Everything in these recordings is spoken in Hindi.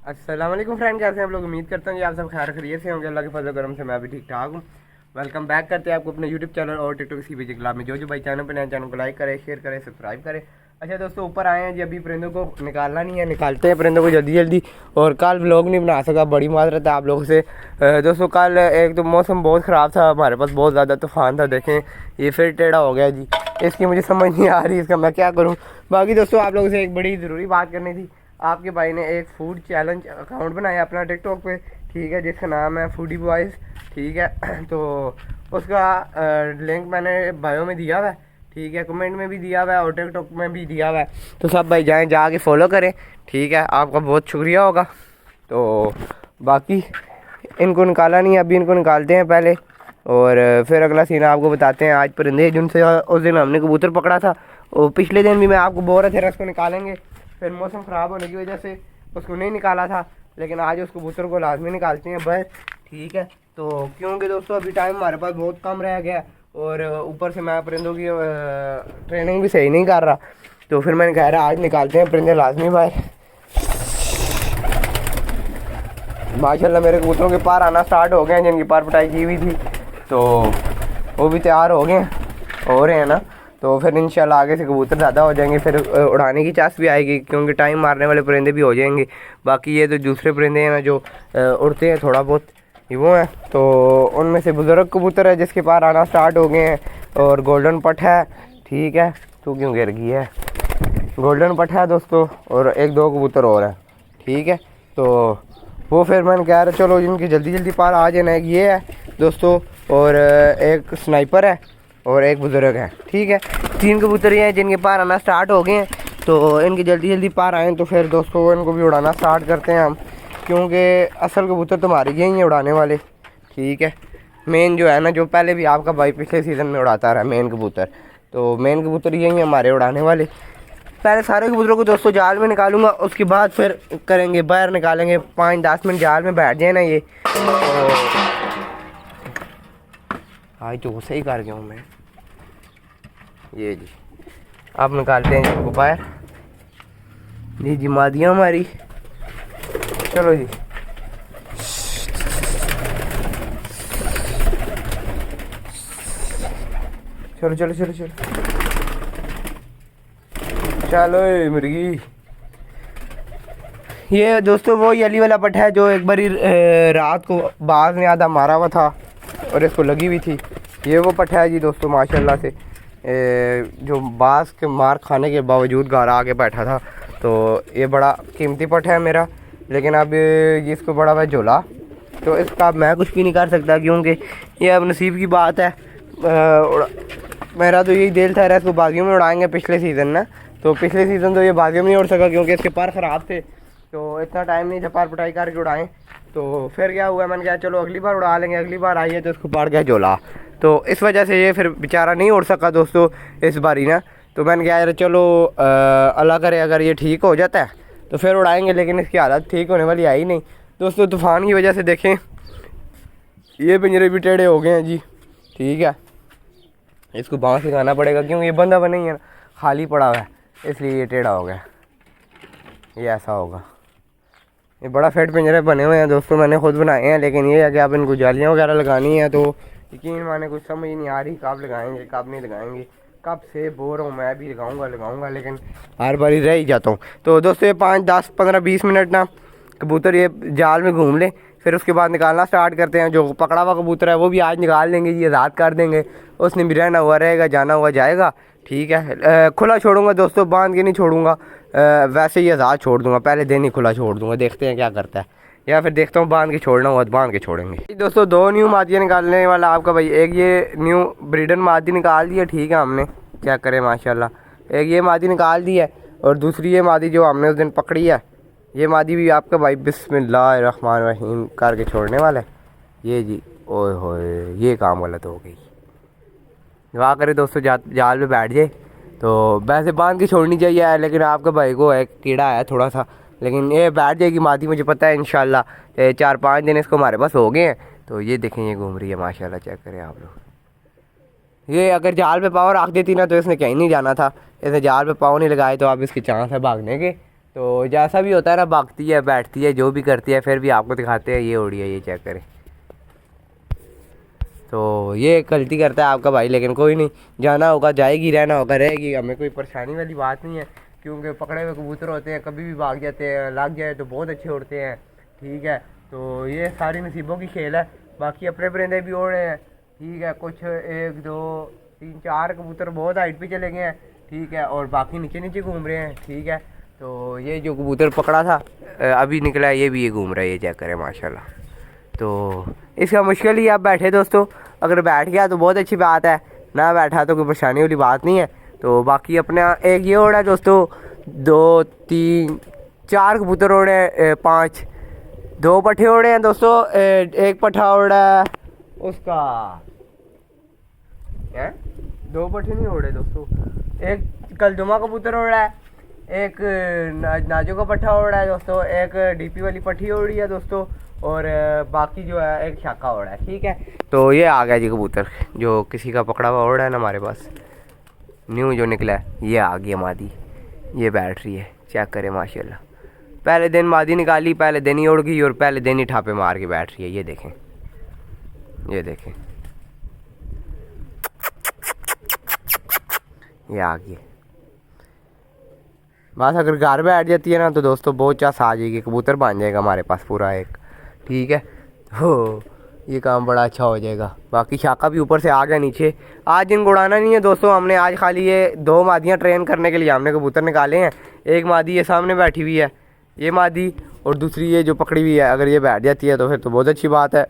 अस्सलाम वालेकुम फ्रेंड, कैसे हैं आप लोग। उम्मीद करता हूँ कि आप सब खैर खैरियत से होंगे। अल्लाह के फजल करम से मैं भी ठीक ठाक हूँ। वेलकम बैक करते हैं आपको अपने यूट्यूब चैनल और टिकटॉक सी बीजी क्लब में। जो भाई चैनल पर नए चैनल को लाइक करें, शेयर करें, सब्सक्राइब करें। अच्छा दोस्तों, ऊपर आए हैं जी। अभी परिंदों को निकालना नहीं है, निकालते हैं परिंदों को जल्दी जल्दी। और कल व्लॉग नहीं बना सका, बड़ी माजरत है आप लोगों से। दोस्तों कल एक तो मौसम बहुत ख़राब था, हमारे पास बहुत ज़्यादा तूफ़ान था। देखें ये फिर टेढ़ा हो गया जी। इसकी मुझे समझ नहीं आ रही, इसका मैं क्या करूँ। बाकी दोस्तों आप लोगों से एक बड़ी ज़रूरी बात करनी थी। आपके भाई ने एक फूड चैलेंज अकाउंट बनाया अपना टिकटॉक पे, ठीक है, जिसका नाम है फूडी बॉयज़, ठीक है। तो उसका लिंक मैंने बायो में दिया हुआ है, ठीक है, कमेंट में भी दिया हुआ है और टिकटॉक में भी दिया हुआ है। तो सब भाई जाएँ, जाके फॉलो करें, ठीक है। आपका बहुत शुक्रिया होगा। तो बाकी इनको निकाला नहीं, अभी इनको निकालते हैं पहले और फिर अगला सीन आपको बताते हैं। आज परिंदे जिनसे उस दिन हमने कबूतर पकड़ा था, और पिछले दिन भी मैं आपको बोल रहा था उसको निकालेंगे, फिर मौसम ख़राब होने की वजह से उसको नहीं निकाला था। लेकिन आज उस कबूतर को लाजमी निकालते हैं बस, ठीक है। तो क्योंकि दोस्तों अभी टाइम हमारे पास बहुत कम रह गया और ऊपर से मैं परिंदों की ट्रेनिंग भी सही नहीं कर रहा। तो फिर मैंने कह रहा आज निकालते हैं परिंदे लाजमी बाहर। माशाल्लाह मेरे कबूतरों के पार आना स्टार्ट हो गए हैं, जिनकी पार पटाई की हुई थी तो वो भी तैयार हो गए हो रहे हैं ना। तो फिर इंशाल्लाह आगे से कबूतर ज़्यादा हो जाएंगे, फिर उड़ाने की चांस भी आएगी, क्योंकि टाइम मारने वाले परिंदे भी हो जाएंगे। बाकी ये तो दूसरे परिंदे हैं ना जो उड़ते हैं थोड़ा बहुत, ये वो हैं। तो उनमें से बुज़ुर्ग कबूतर है जिसके पार आना स्टार्ट हो गए हैं, और गोल्डन पट है, ठीक है। तो क्यों गिर गई है, गोल्डन पट है दोस्तों, और एक दो कबूतर और है, ठीक है। तो वो फिर मैंने कह रहा चलो जिनकी जल्दी जल्दी पार आ जाना है, ये है दोस्तों, और एक स्नाइपर है और एक बुज़ुर्ग है, ठीक है। 3 कबूतर हैं जिनके पार आना स्टार्ट हो गए हैं। तो इनकी जल्दी जल्दी पार आएँ तो फिर दोस्तों इनको भी उड़ाना स्टार्ट करते हैं हम, क्योंकि असल कबूतर तो हमारे यही हैं उड़ाने वाले, ठीक है। मेन जो है ना, जो पहले भी आपका भाई पिछले सीज़न में उड़ाता रहा मेन कबूतर, तो मेन कबूतर यही हैं हमारे उड़ाने वाले। पहले सारे कबूतरों को दोस्तों जाल में निकालूंगा, उसके बाद फिर करेंगे बाहर निकालेंगे। 5-10 मिनट जाल में बैठ जाए ना ये। आज तो सही कर गया हूँ मैं, ये जी। अब निकालते हैं इनको बाहर। जी जी मादियाँ हमारी, चलो जी। चलो चलो चलो चलो चलो मुर्गी। ये दोस्तों वो यली वाला पट है जो एक बारी रात को बाज ने आधा मारा हुआ था और इसको लगी हुई थी। ये वो पट है जी दोस्तों, माशाल्लाह से जो बाज के मार खाने के बावजूद घर आके बैठा था। तो ये बड़ा कीमती पट है मेरा, लेकिन अब इसको बड़ा हुआ झोला, तो इसका मैं कुछ भी नहीं कर सकता, क्योंकि ये अब नसीब की बात है। मेरा तो यही दिल था इसको बागियों में उड़ाएंगे पिछले सीज़न ना, तो पिछले सीज़न तो ये बागियों में नहीं उड़ सका क्योंकि इसके पर ख़राब थे, तो इतना टाइम नहीं था पार पटाई करके उड़ाएं। तो फिर क्या हुआ, मैंने कहा चलो अगली बार उड़ा लेंगे। अगली बार आई है तो इसको पड़ गया झोला, तो इस वजह से ये फिर बेचारा नहीं उड़ सका दोस्तों इस बारी ना। तो मैंने कहा यार चलो अल्लाह करे अगर ये ठीक हो जाता है तो फिर उड़ाएंगे, लेकिन इसकी हालत ठीक होने वाली आई नहीं दोस्तों। तूफ़ान की वजह से देखें ये पिंजरे भी टेढ़े हो गए हैं जी, ठीक है। इसको बाँस सिखाना पड़ेगा क्योंकि ये बंधा बना ही है ना, खाली पड़ा हुआ है, इसलिए ये टेढ़ा हो गया। ये ऐसा होगा। ये बड़ा फिट पिंजरे बने हुए हैं दोस्तों, मैंने खुद बनाए हैं, लेकिन ये है कि अब इनको जालियाँ वगैरह लगानी है। तो यकीन माने कुछ समझ नहीं आ रही कब लगाएंगे कब नहीं लगाएंगे। कब से बोर हूँ, मैं भी लगाऊंगा लेकिन हर बार रह ही जाता हूँ। तो दोस्तों ये 5, 10, 15, 20 मिनट ना कबूतर ये जाल में घूम लें, फिर उसके बाद निकालना स्टार्ट करते हैं। जो पकड़ा हुआ कबूतर है वो भी आज निकाल देंगे जी, आज़ाद कर देंगे। उसने भी रहना हुआ रहेगा, जाना हुआ जाएगा, ठीक है। खुला छोड़ूंगा दोस्तों, बांध के नहीं छोड़ूंगा, वैसे ही आज़ाद छोड़ दूंगा, पहले दिन ही खुला छोड़ दूंगा, देखते हैं क्या करता है, या फिर देखता हूँ बांध के छोड़ना हुआ तो बांध के छोड़ेंगे। दोस्तों 2 न्यू मादियाँ निकालने वाला आपका भाई, एक ये न्यू ब्रीडर मादी निकाल दी है, ठीक है, हमने चेक करें माशाल्लाह। एक ये मादी निकाल दी है और दूसरी ये मादी जो हमने उस दिन पकड़ी है, ये मादी भी आपका भाई बिस्मिल्लाहिर्रहमानिर्रहीम करके छोड़ने वाला है। ये जी ओए होए, ये काम गलत हो गई। दुआ करे दोस्तों जाल पे बैठ जाए तो वैसे बांध के छोड़नी चाहिए, लेकिन आपके भाई को एक कीड़ा है थोड़ा सा, लेकिन ये बैठ जाएगी मादी, मुझे पता है इंशाल्लाह। 4-5 दिन इसको हमारे पास हो गए हैं। तो ये देखें ये घूम रही है माशाल्लाह, चेक करें आप लोग। ये अगर जाल पे पाँव रख देती ना तो इसने कहीं नहीं जाना था, इसने जाल पे पाँव नहीं लगाए तो अब इसके चांस है भागने के। तो जैसा भी होता है ना, भागती है, बैठती है, जो भी करती है, फिर भी आपको दिखाते हैं। ये उड़ी है, ये चेक करें। तो ये गलती करता है आपका भाई, लेकिन कोई नहीं, जाना होगा जाएगी, रहना होगा रहेगी, हमें कोई परेशानी वाली बात नहीं है। क्योंकि पकड़े हुए कबूतर होते हैं, कभी भी भाग जाते हैं, लग जाए तो बहुत अच्छे उड़ते हैं। ठीक है, तो ये सारी नसीबों की खेल है। बाकी अपने परिंदे भी उड़ रहे हैं। ठीक है, कुछ 1 2 3 4 कबूतर बहुत हाइट पे चले गए हैं। ठीक है, और बाकी नीचे नीचे घूम रहे हैं। ठीक है, तो ये जो कबूतर पकड़ा था अभी निकला है, ये भी ये घूम रहा है, ये चेक करें माशाल्लाह। तो इसका मुश्किल ही आप बैठे दोस्तों, अगर बैठ गया तो बहुत अच्छी बात है, ना बैठा तो कोई परेशानी वाली बात नहीं है। तो बाकी अपना एक ये उड़ा है दोस्तों, 2 3 4 कबूतर उड़े, 5 2 पट्ठे उड़े हैं दोस्तों, एक पट्ठा उड़ा है उसका है, 2 पट्ठे नहीं उड़े दोस्तों, एक कलजुमा कबूतर उड़ा है, एक नाजो का पट्ठा उड़ा है दोस्तों, एक डीपी वाली पट्टी उड़ी है दोस्तों, और बाकी जो है एक शाखा उड़ा है। ठीक है, तो ये आ गया जी कबूतर, जो किसी का पकड़ा हुआ उड़ा है ना हमारे पास, न्यू जो निकला है, ये आ गया मादी, ये बैठ रही है, चेक करें माशाल्लाह। पहले दिन मादी निकाली, पहले दिन ही उड़ गई और पहले दिन ही ठापे मार के बैठ रही है। ये देखें, ये देखें, ये आ गई। बस अगर घर बैठ जाती है ना तो दोस्तों बहुत चास आ जाएगी, कबूतर बन जाएगा हमारे पास पूरा एक। ठीक है, तो ये काम बड़ा अच्छा हो जाएगा। बाकी शाखा भी ऊपर से आ गया नीचे। आज इनको उड़ाना नहीं है दोस्तों, हमने आज खाली ये 2 मादियाँ ट्रेन करने के लिए हमने कबूतर निकाले हैं। एक मादी ये सामने बैठी हुई है, ये मादी, और दूसरी ये जो पकड़ी हुई है। अगर ये बैठ जाती है तो फिर तो बहुत अच्छी बात है।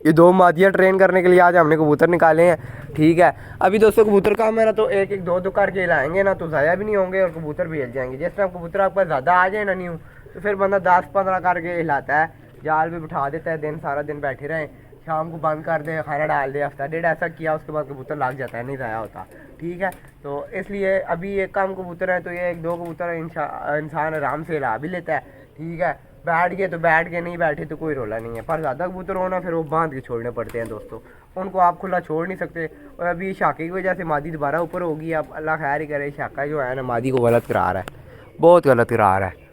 ये 2 मादियाँ ट्रेन करने के लिए आज हमने कबूतर निकाले हैं। ठीक है, अभी दोस्तों कबूतर का मेरा तो 1 1 2 2 करके हिलाएंगे ना तो ज़ाया भी नहीं होंगे और कबूतर भी हिल जाएंगे। जिस टाइम कबूतर आपका ज़्यादा आ जाए ना न्यू, तो फिर बंदा 10 15 करके हिलाता है, जाल भी बिठा देता है, दिन सारा दिन बैठे रहें, शाम को बंद कर दे, खाना डाल दे, हफ्ता डेढ़ ऐसा किया, उसके बाद कबूतर लग जाता है, नहीं ज़ाया होता। ठीक है, तो इसलिए अभी एक कम कबूतर है तो ये 1 2 कबूतर इंसान आराम से हिला भी लेता है। ठीक है, बैठ गए तो बैठ गए, नहीं बैठे तो कोई रोला नहीं है। पर ज़्यादा कबूतर होना फिर वो बांध के छोड़ने पड़ते हैं दोस्तों, उनको आप खुला छोड़ नहीं सकते। और अभी शाखे की वजह से मादी दोबारा ऊपर होगी। अब अल्लाह खैर ही करे, शाखा जो है ना मादी को गलत करा रहा है, बहुत गलत करा रहा है।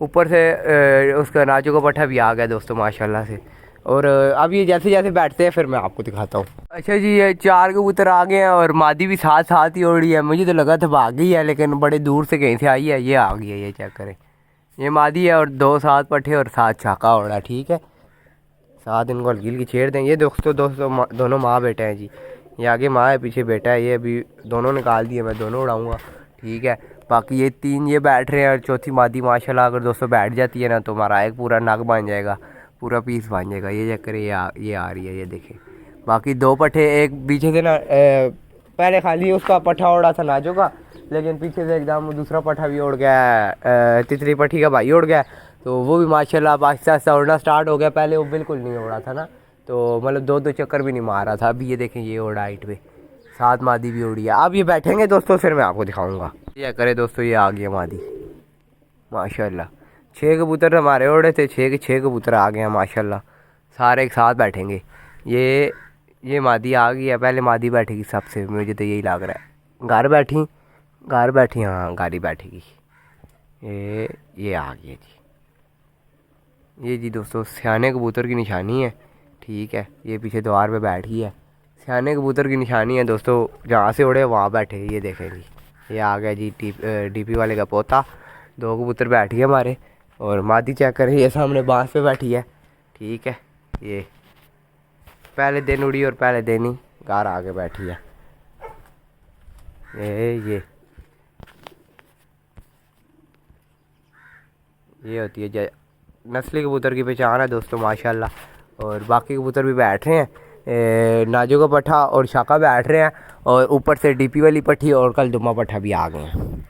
ऊपर से उसका नाजो का पट्ठा भी आ गया दोस्तों माशाल्लाह से। और अब ये जैसे जैसे बैठते हैं फिर मैं आपको दिखाता हूँ। अच्छा जी, ये 4 कबूतर आ गए हैं और मादी भी साथ साथ ही उड़ी है। मुझे तो लगा था भाग गई है, लेकिन बड़े दूर से कहीं से आई है, ये आ गई है, ये चेक करें। ये मादी है और 2 साथ पट्ठे और 7 शाखा उड़ा। ठीक है, साथ इनको हल्की हल्की छेड़ दें। ये दोस्तों दोनों माँ बेटे हैं जी, ये आगे माँ है, पीछे बेटा है। ये अभी दोनों निकाल दिए, मैं दोनों उड़ाऊँगा। ठीक है, बाकी ये 3 ये बैठ रहे हैं और चौथी मादी माशाल्लाह अगर दोस्तों बैठ जाती है ना तो हमारा एक पूरा नग बन जाएगा, पूरा पीस बन जाएगा। ये चेक करें, ये आ रही है, ये देखें। बाकी 2 पट्ठे, एक पीछे से ना पहले खाली उसका पट्ठा उड़ा था नाजो का, लेकिन पीछे से एकदम दूसरा पट्ठा भी उड़ गया, तीसरी पट्टी का भाई उड़ गया। तो वो भी माशाल्लाह अब आहिस्ता आहिस्ता उड़ना स्टार्ट हो गया। पहले वो बिल्कुल नहीं उड़ा था ना, तो मतलब 2 चक्कर भी नहीं मार रहा था। अभी ये देखें, ये उड़ा हाइट पे, 7 मादी भी उड़ी है। अब ये बैठेंगे दोस्तों, फिर मैं आपको दिखाऊंगा। ये करे दोस्तों, ये आ गया मादी माशाल्लाह। 6 कबूतर हमारे उड़े थे, 6 के 6 कबूतर आ गए हैं माशाल्लाह, सारे एक साथ बैठेंगे। ये मादी आ गई है, पहले मादी बैठेगी सबसे, मुझे तो यही लग रहा है। घर बैठी, हाँ गाड़ी बैठेगी। ये आ गई है जी, ये जी दोस्तों सियाने कबूतर की निशानी है। ठीक है, ये पीछे द्वार पे बैठी है, सियाने कबूतर की निशानी है दोस्तों, जहाँ से उड़े वहाँ बैठे। ये देखें जी, ये आ गया जी डीपी वाले का पोता। 2 कबूतर बैठ गए हमारे, और मादी चेक कर रही है सामने बांस पे बैठी है। ठीक है, ये पहले दिन उड़ी और पहले दिन ही घर आके बैठी है। ये होती है नस्ली कबूतर की पहचान है दोस्तों माशाल्लाह। और बाकी कबूतर भी बैठ रहे हैं, नाजो का पट्ठा और शाखा बैठ रहे हैं, और ऊपर से डीपी वाली पट्टी और कल दुमा पट्ठा भी आ गए हैं।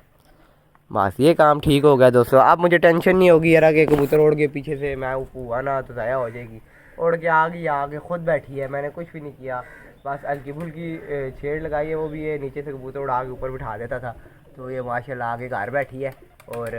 बस ये काम ठीक हो गया दोस्तों, अब मुझे टेंशन नहीं होगी यार कि कबूतर उड़ के पीछे से मैं हुआ ना तो ज़ाया हो जाएगी। उड़ के आगे खुद बैठी है, मैंने कुछ भी नहीं किया, बस हल्की फुल्की छेड़ लगाई है। वो भी ये नीचे से कबूतर उड़ा के ऊपर बिठा देता था, तो ये माशाल्लाह आगे घर बैठी है। और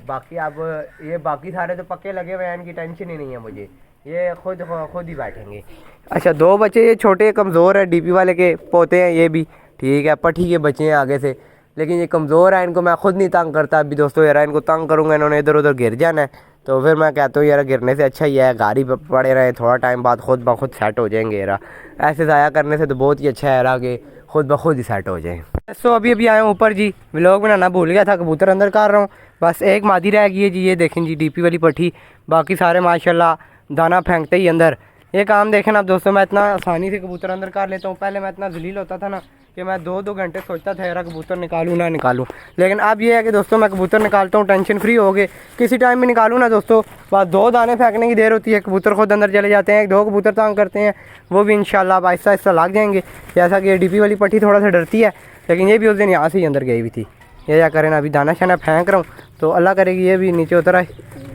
बाकी अब ये बाकी सारे तो पक्के लगे हुए हैं, इनकी टेंशन ही नहीं है मुझे, ये खुद ही बैठेंगे। अच्छा, 2 बच्चे ये छोटे कमज़ोर है, डीपी वाले के पोते हैं ये भी। ठीक है, पट्टी के बच्चे हैं आगे से, लेकिन ये कमज़ोर है, इनको मैं ख़ुद नहीं तंग करता अभी दोस्तों। यार इनको तंग करूँगा इन्होंने इधर उधर गिर जाना है, तो फिर मैं कहता हूँ यार गिरने से अच्छा ही है गाड़ी पर पड़े रहे, थोड़ा टाइम बाद खुद ब खुद सेट हो जाएंगे। यार ऐसे ज़ाया करने से तो बहुत ही अच्छा है यार कि खुद ब खुद ही सेट हो जाए। तो अभी अभी आया हूँ ऊपर जी, व्लॉग बनाना भूल गया था, कबूतर अंदर कर रहा हूँ, बस एक मादी रह गई है जी। ये देखें जी डीपी वाली पट्टी, बाकी सारे माशाल्लाह दाना फेंकते ही अंदर। ये काम देखें ना आप दोस्तों, मैं इतना आसानी से कबूतर अंदर कर लेता हूँ। पहले मैं इतना जलील होता था ना कि मैं 2-2 घंटे सोचता था यार कबूतर निकालूँ ना निकालूँ, लेकिन अब ये है कि दोस्तों मैं कबूतर निकालता हूँ टेंशन फ्री हो गए। किसी टाइम में निकालूँ ना दोस्तों, बस 2 दाने फेंकने की देर होती है, कबूतर खुद अंदर चले जाते हैं। 2 कबूतर तंग करते हैं, वो भी इंशाल्लाह अब आहिस्ता आहिस्ता लग जाएंगे। जैसा कि डीपी वाली पट्टी थोड़ा सा डरती है, लेकिन ये भी उस दिन यहाँ से ही अंदर गई हुई थी। ये क्या करें ना, अभी दाना शाना फेंक रहा हूँ तो अल्लाह करेगी ये भी नीचे उतर आए,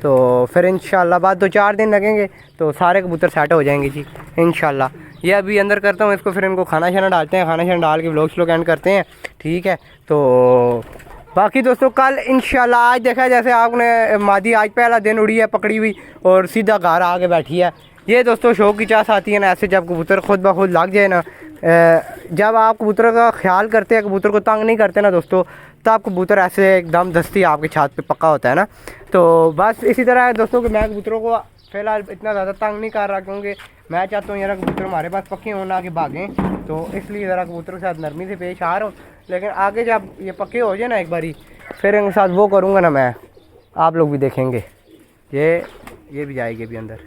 तो फिर इंशाल्लाह बाद 2-4 दिन लगेंगे तो सारे कबूतर सेट हो जाएंगे जी इंशाल्लाह। ये अभी अंदर करता हूँ इसको, फिर इनको खाना शाना डालते हैं, खाना शाना डाल के व्लॉग श्लॉग एंड करते हैं, ठीक है। तो बाकी दोस्तों कल इंशाल्लाह, आज देखा जैसे आपने मादी आज पहला दिन उड़ी है पकड़ी हुई और सीधा घर आके बैठी है। ये दोस्तों शौक की चास आती है ना ऐसे, जब कबूतर खुद ब खुद लग जाए ना, जब आप कबूतर का ख्याल करते हैं, कबूतर को तंग नहीं करते ना दोस्तों, तब कबूतर ऐसे एकदम दस्ती आपके छात पे पक्का होता है ना। तो बस इसी तरह है दोस्तों कि मैं कबूतरों को फ़िलहाल इतना ज़्यादा तंग नहीं कर रहा, क्योंकि मैं चाहता हूँ यार कबूतर हमारे पास पक्के हों ना कि भागें, तो इसलिए ज़रा कबूतरों के साथ नरमी से पेश आ रहा हूँ। लेकिन आगे जब ये पक्के हो जाए ना एक बारी, फिर इनके साथ वो करूँगा ना मैं, आप लोग भी देखेंगे। ये भी जाएगी अभी अंदर।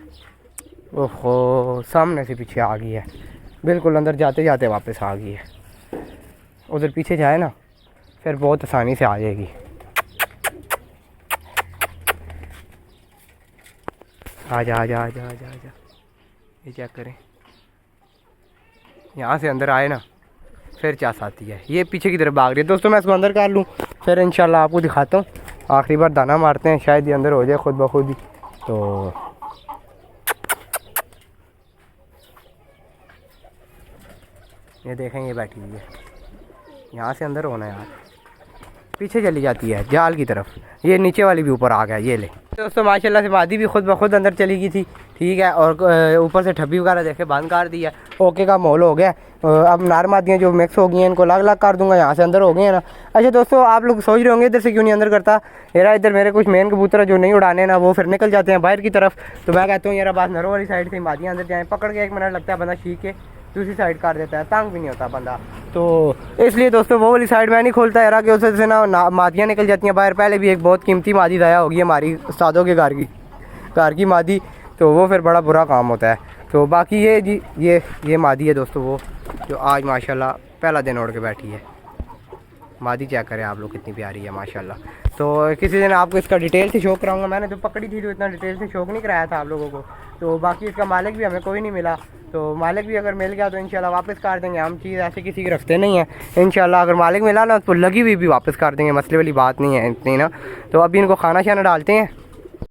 ओहो सामने से पीछे आ गई है, बिल्कुल अंदर जाते जाते वापस आ गई है। उधर पीछे जाए ना फिर बहुत आसानी से आ जाएगी। आजा आजा आजा आजा आजा, ये चेक करें, यहाँ से अंदर आए ना फिर चास आती है। ये पीछे की तरफ भाग रही है दोस्तों, मैं इसको अंदर कर लूँ फिर इंशाल्लाह आपको दिखाता हूँ। आखिरी बार दाना मारते हैं, शायद ये अंदर हो जाए खुद ब खुद ही। तो ये देखें ये बैठी हुई है, यहाँ से अंदर होना है यार, पीछे चली जाती है जाल की तरफ। ये नीचे वाली भी ऊपर आ गया, ये ले दोस्तों माशाल्लाह से मादी भी खुद ब खुद अंदर चली गई थी, ठीक है। और ऊपर से ठब्बी वगैरह देखे बंद कर दिया, ओके का माहौल हो गया। अब नार मादियाँ जो मिक्स हो गई हैं इनको अलग अलग कर दूंगा, यहाँ से अंदर हो गए हैं ना। अच्छा दोस्तों आप लोग सोच रहे होंगे इधर से क्यों नहीं अंदर करता, यार इधर मेरे कुछ मेन कबूतर जो नहीं उड़ाने ना वो फिर निकल जाते हैं बाहर की तरफ। तो मैं कहता हूँ यार बात नरों वाली साइड से मादियाँ अंदर जाएँ, पकड़ के 1 मिनट लगता है बंदा सीख के दूसरी साइड कर देता है, तंग भी नहीं होता बंदा। तो इसलिए दोस्तों वो वाली साइड मैं नहीं खोलता यार, कि उससे ना मादियाँ निकल जाती हैं बाहर। पहले भी एक बहुत कीमती मादी ज़ाया होगी हमारी उस्तादों के घर की मादी, तो वो फिर बड़ा बुरा काम होता है। तो बाकी ये जी ये मादी है दोस्तों, वो जो आज माशाल्लाह पहला दिन उड़ के बैठी है। मादी चेक करें आप लोग कितनी प्यारी है माशाल्लाह। तो किसी दिन आपको इसका डिटेल से शो कराऊंगा, मैंने तो पकड़ी थी तो इतना डिटेल से शौक नहीं कराया था आप लोगों को। तो बाकी इसका मालिक भी हमें कोई नहीं मिला, तो मालिक भी अगर मिल गया तो इंशाल्लाह वापस कर देंगे। हम चीज़ ऐसे किसी की रखते नहीं हैं, इंशाल्लाह अगर मालिक मिला ना तो लगी हुई भी वापस कर देंगे, मसले वाली बात नहीं है इतनी ना। तो अभी इनको खाना शाना डालते हैं